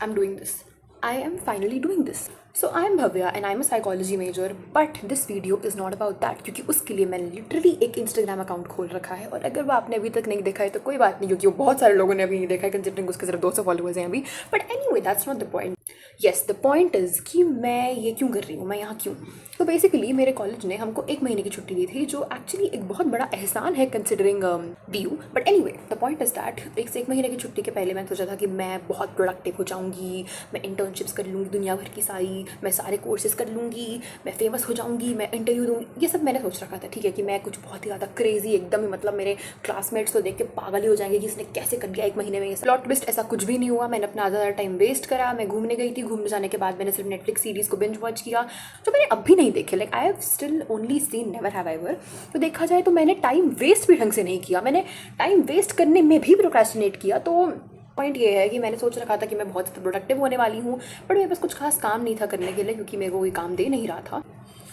I'm doing this. I am finally doing this. So I am Bhavya and I'm a psychology major, but this video is not about that क्योंकि उसके लिए मैंने literally एक Instagram account खोल रखा है और अगर वो आपने अभी तक नहीं देखा है तो कोई बात नहीं क्योंकि वो बहुत सारे लोगों ने अभी नहीं देखा है कंसिडरिंग उसके सिर्फ 200 फॉलोअर्स हैं अभी. But anyway that's not the point. Yes the point is कि मैं ये क्यों कर रही हूँ, मैं यहाँ क्यों. तो बेसिकली मेरे कॉलेज ने हमको 1 महीने की छुट्टी दी थी जो एक्चुअली एक बहुत बड़ा एहसान है considering D. But anyway the point is that एक महीने की छुट्टी के पहले मैंने सोचा था कि मैं बहुत प्रोडक्टिव हो जाऊँगी, मैं इंटर्नशिप्स कर लूँगी दुनिया भर की सारी, मैं सारे कोर्सेज कर लूँगी, मैं फेमस हो जाऊँगी, मैं इंटरव्यू दूँगी. ये सब मैंने सोच रखा था, ठीक है, कि मैं कुछ बहुत ही ज़्यादा क्रेजी एकदम ही, मतलब मेरे क्लासमेट्स तो देख के पागल ही हो जाएंगे कि इसने कैसे कर दिया 1 महीने में. ये प्लॉट ट्विस्ट ऐसा कुछ भी नहीं हुआ. मैंने अपना ज़्यादा टाइम वेस्ट करा. मैं घूमने गई थी, घूमने जाने के बाद मैंने सिर्फ नेटफ्लिक्स सीरीज़ को बिंज वॉच किया जो मैंने अब भी नहीं देखे. Like I have still only seen never have ever. तो देखा जाए तो मैंने टाइम वेस्ट भी ढंग से नहीं किया. मैंने टाइम वेस्ट करने में भी प्रोक्रेस्टिनेट किया. तो पॉइंट ये है कि मैंने सोच रखा था कि मैं बहुत प्रोडक्टिव होने वाली हूँ, बट मेरे पास कुछ खास काम नहीं था करने के लिए क्योंकि मेरे को कोई काम दे नहीं रहा था.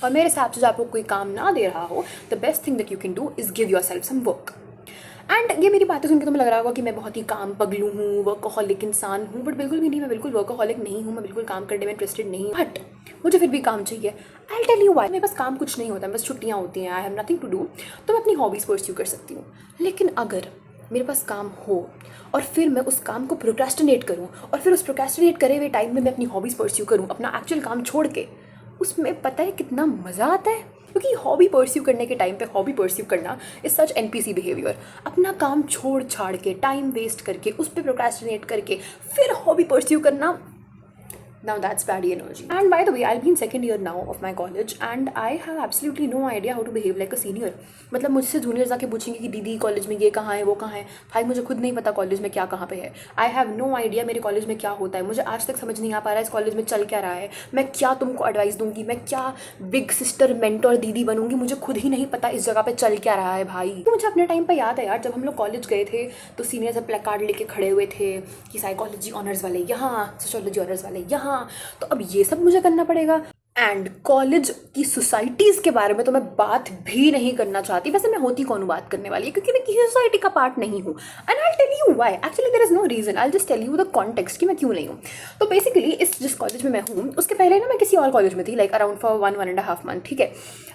और मेरे हिसाब से जब आपको कोई काम ना दे रहा हो, the best thing that you can do is give yourself some work. And ये मेरी बातें सुन के तुम्हें लग रहा होगा कि मैं बहुत ही काम पगलू हूँ, वर्कहॉलिक इंसान हूँ, बट बिल्कुल भी नहीं. मैं बिल्कुल वर्कहॉलिक नहीं हूँ, मैं बिल्कुल काम करने में इंटरेस्टेड नहीं हूँ, बट मुझे फिर भी काम चाहिए. I tell you why. मेरे पास काम कुछ नहीं होता, बस छुट्टियाँ होती हैं, I have nothing to do, तो मैं अपनी हॉबीज़ परस्यू कर सकती हूँ. लेकिन अगर मेरे पास काम हो और फिर मैं उस काम को प्रोक्रेस्टिनेट करूँ और फिर उस प्रोक्रेस्टिनेट करे हुए टाइम में मैं अपनी हॉबीज़ परस्यू करूँ अपना एक्चुअल काम छोड़ के, उसमें पता है कितना मज़ा आता है. क्योंकि हॉबी परस्यू करने के टाइम पे हॉबी परस्यू करना इज सच एनपीसी बिहेवियर. अपना काम छोड़ छाड़ के, टाइम वेस्ट करके, उस पर प्रोक्रेस्टिनेट करके फिर हॉबी परस्यू करना, now that's bad energy. And by the way, I'll be in second year now of my college and I have absolutely no idea how to behave like a senior. मतलब मुझसे juniors आके पूछेंगे कि दीदी college में ये कहाँ है वो कहाँ है. भाई मुझे खुद नहीं पता कॉलेज में क्या कहाँ पे है. आई हैव नो आइडिया मेरे कॉलेज में क्या होता है. मुझे आज तक समझ नहीं आ पा रहा है इस कॉलेज में चल क्या रहा है. मैं क्या तुमको एडवाइस दूंगी, मैं क्या बिग सिस्टर मेंटोर दीदी बनूंगी, मुझे खुद ही नहीं पता इस जगह पे चल क्या रहा है भाई. तो मुझे अपने टाइम पर याद है यार, जब हम लोग कॉलेज गए थे तो सीनियर सब प्ले कार्ड लेके खड़े हुए थे कि साइकोलॉजी ऑनर्स वाले यहाँ, सोशियोलॉजी ऑनर्स वाले यहाँ. तो अब ये सब मुझे करना पड़ेगा. एंड कॉलेज की सोसाइटीज़ के बारे में तो मैं बात भी नहीं करना चाहती. वैसे मैं होती कौन हूँ बात करने वाली, क्योंकि मैं किसी सोसाइटी का पार्ट नहीं हूँ. And I tell you why. Actually there is no reason, I just tell you the context कि मैं क्यों नहीं हूँ. तो बेसिकली इस जिस कॉलेज में मैं हूँ उसके पहले ना मैं किसी और कॉलेज में थी, लाइक अराउंड फॉर 1.5 मंथ, ठीक है.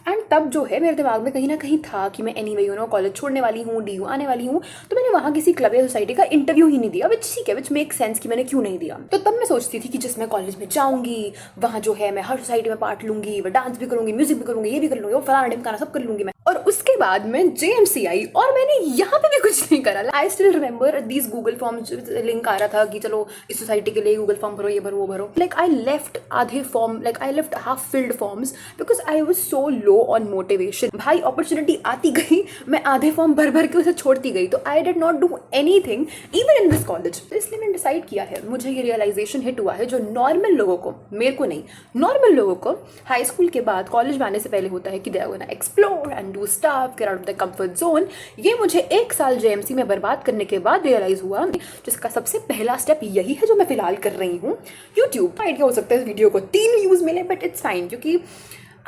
एंड तब जो है मेरे दिमाग में कहीं ना कहीं था कि मैं any way you know college छोड़ने वाली हूँ, डी आने वाली हूँ. तो मैंने वहाँ किसी क्लब या सोसाइटी का इंटरव्यू ही नहीं दिया, विच ठीक है, विच मेक सेंस कि मैंने क्यों नहीं दिया. तो तब मैं सोचती थी कि जिस मैं कॉलेज में जाऊँगी वहाँ जो है मैं हर सोसाइटी में पार्ट लूँगी, डांस भी करूँगी, म्यूजिक भी करूँगी, ये भी कर लूँगी, वो फलाना ढिमकाना सब कर लूँगी मैं. और उसके बाद मैं जेएमसी आई और मैंने यहाँ पे भी कुछ नहीं करा. I still remember these Google forms, link आ रहा था कि चलो इस सोसाइटी के लिए गूगल फॉर्म भरो, ये भरो वो भरो. लाइक आई लेफ्ट आधे form, like I left half filled forms because I was so low on motivation. भाई अपॉर्चुनिटी आती गई, मैं आधे फॉर्म भर भर के उसे छोड़ती गई. तो I did not do any thing even in this college. तो इसलिए मैंने डिसाइड किया है, मुझे ये रियलाइजेशन हिट हुआ है जो नॉर्मल लोगों को, मेरे को नहीं, नॉर्मल लोगों को हाई स्कूल के बाद कॉलेज में आने से पहले होता है कि they are gonna explore and do stuff, get out of the comfort zone. ये मुझे 1 साल जेएमसी में बर्बाद करने के बाद रियलाइज हुआ, जिसका सबसे पहला स्टेप यही है जो मैं फिलहाल कर रही हूँ. यूट्यूब आइडिया हो सकता है इस वीडियो को 3 व्यूज़ मिले, बट इट्स फाइन क्योंकि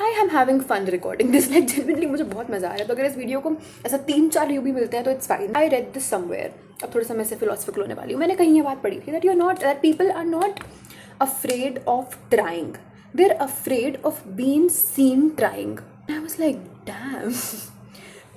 I am having fun recording this. Like genuinely मुझे बहुत मजा आ रहा है. तो अगर इस वीडियो को ऐसा 3-4 व्यू भी मिलते हैं तो it's fine. I read this somewhere. अब थोड़ा सा मैं से फिलोसफिकल होने वाली हूँ. मैंने कहीं ये बात पढ़ी थी that you are not, that people are not afraid of trying, they are afraid of being seen trying. I was like damn,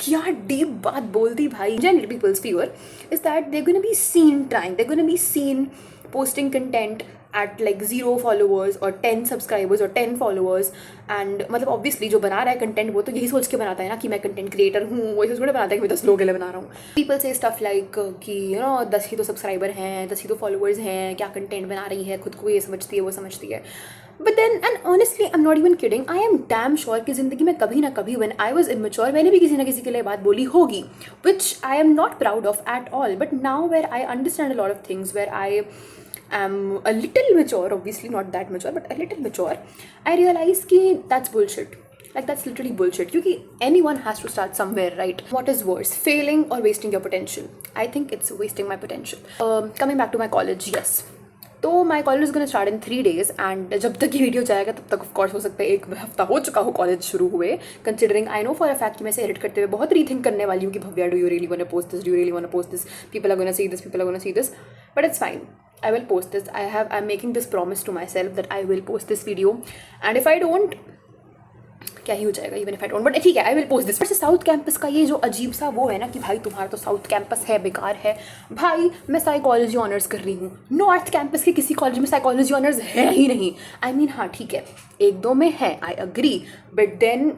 क्या डीप बात बोल दी भाई. Generally peoples fear is that they're going to be seen trying, they're going to be seen posting content at like 0 followers or 10 subscribers or 10 followers. And मतलब obviously जो बना रहा है कंटेंट वो तो यही सोच के बनाता है ना कि मैं कंटेंट क्रिएटर हूँ, वो थोड़ा बनाता है कि मैं 10 लोगों के लिए बना रहा हूँ. पीपल से स्टफ लाइक कि यू नो 10 ही तो सब्सक्राइबर हैं, 10 ही तो फॉलोअर्स हैं, क्या कंटेंट बना रही है, खुद को ये समझती है वो समझती है. But then and honestly I am not even kidding, I am damn sure कि ज़िंदगी में कभी ना कभी व्हेन आई वॉज इमेच्योर मैंने भी किसी ना किसी के लिए बात बोली होगी, which I am not proud of at all. But now where I understand a lot of things, where I am a little mature, obviously not that mature but a little mature, I realize कि that's bullshit. Like that's literally bullshit क्योंकि anyone has to start somewhere, right? What is worse, failing or wasting your potential? I think it's wasting my potential. Coming back to my college, yes. तो my college is gonna start in 3 days and जब तक ये video जाएगा तब तक of course हो सकता है 1 हफ्ता हो चुका हो कॉलेज शुरू हुए. Considering I know for a fact कि मैं इसे एडिट करते हुए बहुत रीथिंक करने वाली हूँ कि Bhavya do you really want to post this, do you really want to post this, people are gonna see this, people are gonna see this, but it's fine. I will post this. I'm making this promise to myself that I will post this video, and if I don't, क्या ही हो जाएगा even if I don't, but ठीक है, I will post this. वैसे south campus का ये जो अजीब सा वो है ना कि भाई तुम्हारा तो साउथ कैंपस है, बेकार है। भाई मैं साइकोलॉजी ऑनर्स कर रही हूँ, नॉर्थ कैंपस के किसी कॉलेज में साइकोलॉजी ऑनर्स है ही नहीं। आई मीन हाँ ठीक है, एक दो में है, I agree, but then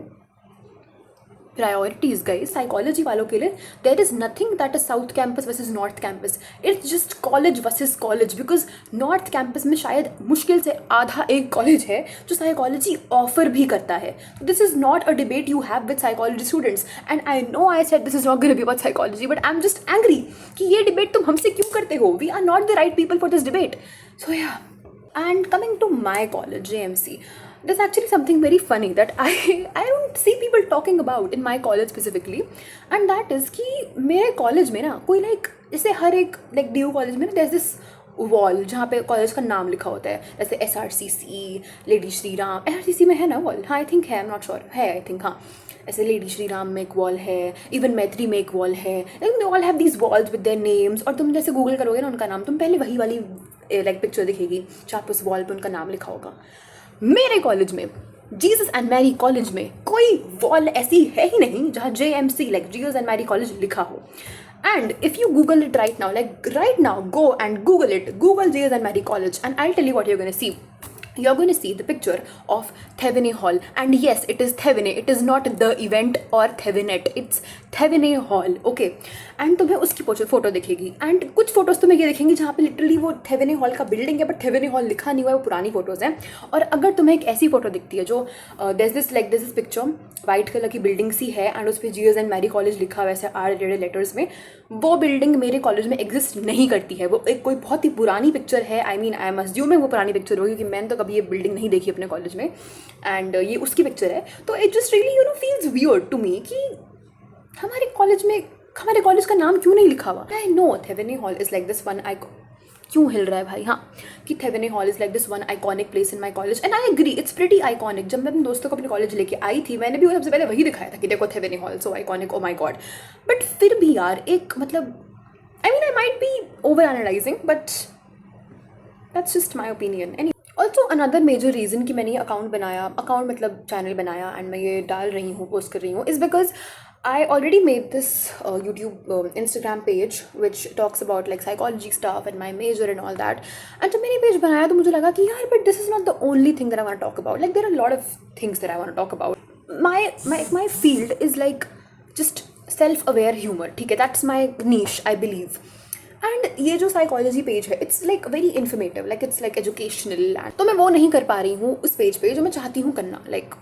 priorities guys psychology वालों के लिए there is nothing that is south campus versus north campus, it's just college versus college. Because north campus में शायद मुश्किल से आधा एक कॉलेज है जो साइकोलॉजी ऑफर भी करता है। This is not a debate you have with psychology students, and I know I said this is not gonna be about psychology, but I am just angry कि ये डिबेट तुम हमसे क्यों करते हो। We are not the right people for this debate. So yeah, and coming to my college, JMC, there's actually something very funny that I don't see people talking about in my college specifically, and that is कि मेरे college में ना कोई like जैसे हर एक like DU college में ना there's this wall जहाँ पे कॉलेज का नाम लिखा होता है, जैसे SRCC, lady Shri Ram, SRCC में है ना वॉल, हाँ आई थिंक है, आई एम नॉट श्योर, है आई थिंक, हाँ ऐसे लेडी श्री राम में एक वॉल है, इवन मैत्री में एक वॉल है, they all have these walls with their names. और तुम जैसे गूगल करोगे ना उनका नाम, तुम पहले वही वाली लाइक पिक्चर दिखेगी जहाँ पर उस वॉल पे उनका नाम लिखा होगा। मेरे कॉलेज में, जीसस एंड मैरी कॉलेज में, कोई वॉल ऐसी है ही नहीं जहाँ JMC like Jesus and Mary college लिखा हो। And if you Google it right now, like right now, go and Google it. Google Jesus and Mary College, and I'll tell you what you're going to see. You're going to see the picture of Thevenet Hall, and yes, it is Thevenet. It is not the event or Thevenet. It's Thevenet Hall, okay? And तुम्हें उसकी photo दिखेगी, and कुछ photos तुम्हें ये दिखेंगी जहाँ पे literally वो Thevenet Hall का बिल्डिंग है, बट Thevenet Hall लिखा नहीं हुआ है, वो पुरानी फोटोज हैं। और अगर तुम्हें एक ऐसी फोटो दिखती है जो there's this picture, white colour की बिल्डिंग सी है, एंड उस पर जीएस एंड मैरी कॉलेज लिखा हुआ है R लेटर्स में, वो बिल्डिंग मेरे कॉलेज में एग्जिस्ट नहीं करती है। वो एक कोई बहुत ही पुरानी पिक्चर है, आई मीन आई एम अज्यूमिंग वो पुरानी पिक्चर होगी, क्योंकि मैंने तो कभी ये बिल्डिंग नहीं देखी अपने कॉलेज में, एंड ये उसकी पिक्चर है। तो it just really feels weird to me कि हमारे कॉलेज का नाम क्यों नहीं लिखा हुआ। I know Thevenet Hall is like this one, क्यों हिल रहा है भाई, हाँ कि Thevenet Hall is like this one iconic place in my college, and I agree it's pretty iconic. जब मैं अपने दोस्तों को अपने कॉलेज लेके आई थी, मैंने भी वो सबसे पहले वही दिखाया था कि देखो Thevenet Hall so iconic, oh my God. But फिर भी यार एक मतलब I mean I might be over analysing, but that's just my opinion. Any also another major reason कि मैंने ये अकाउंट मतलब चैनल बनाया एंड मैं ये डाल रही हूँ, पोस्ट कर रही हूँ, is because I already made this YouTube Instagram page which talks about like psychology stuff and my major and all that. And जब मैंने पेज बनाया तो मुझे लगा कि यार but this is not the only thing that I want to talk about. Like there are a lot of things that I want to talk about. My field is like just self-aware humor. ठीक है, that's my niche I believe. And ये जो psychology page है it's like very informative, like it's like educational, तो मैं वो नहीं कर पा रही हूँ उस पेज पे जो मैं चाहती हूँ करना, like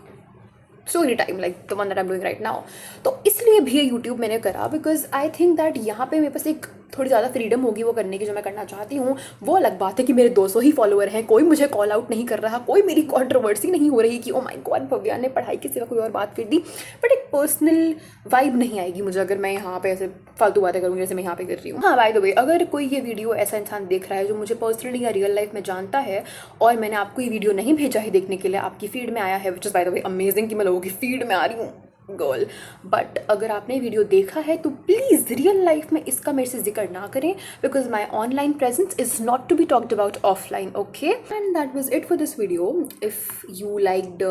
story time like the one that I am doing right now. तो इसलिए भी ये यूट्यूब मैंने करा बिकॉज आई थिंक दैट यहाँ पे मेरे पास एक थोड़ी ज़्यादा फ्रीडम होगी वो करने की जो मैं करना चाहती हूँ। वो अलग बात है कि मेरे 200 ही फॉलोअर हैं, कोई मुझे कॉल आउट नहीं कर रहा, कोई मेरी कॉन्ट्रोवर्सी नहीं हो रही कि ओ माय गॉड भव्या ने पढ़ाई के सिवा कोई और बात कर दी, बट एक पर्सनल वाइब नहीं आएगी मुझे अगर मैं यहाँ पे ऐसे फालतू बातें करूँगी जैसे मैं यहाँ पे कर रही हूँ। हाँ बाय द वे, अगर कोई ये वीडियो ऐसा इंसान देख रहा है जो मुझे पर्सनली या रियल लाइफ में जानता है और मैंने आपको ये वीडियो नहीं भेजा है देखने के लिए, आपकी फीड में आया है, which is by the way amazing कि मैं लोगों की फीड में आ रही हूँ गर्ल, बट अगर आपने वीडियो देखा है तो प्लीज़ रियल लाइफ में इसका मेरे से जिक्र ना करें because my online presence is not to be talked about offline, okay. And that was it for this video. If you liked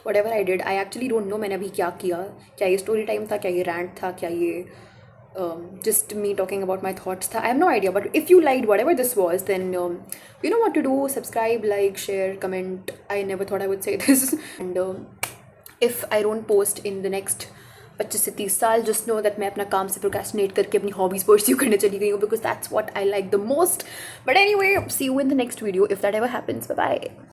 whatever I did, I actually don't know मैंने अभी क्या किया, क्या ये स्टोरी टाइम था, क्या ये rant था, क्या ये just me talking about my thoughts था, I have no idea, but if you liked whatever this was then you know what to do, subscribe, like, share, comment. I never thought I would say this and if I don't post in the next 25 से 30 साल, just know that मैं अपना काम से procrastinate करके अपनी hobbies pursue करने चली गई हूँ because that's what I like the most. But anyway, see you in the next video if that ever happens. Bye bye.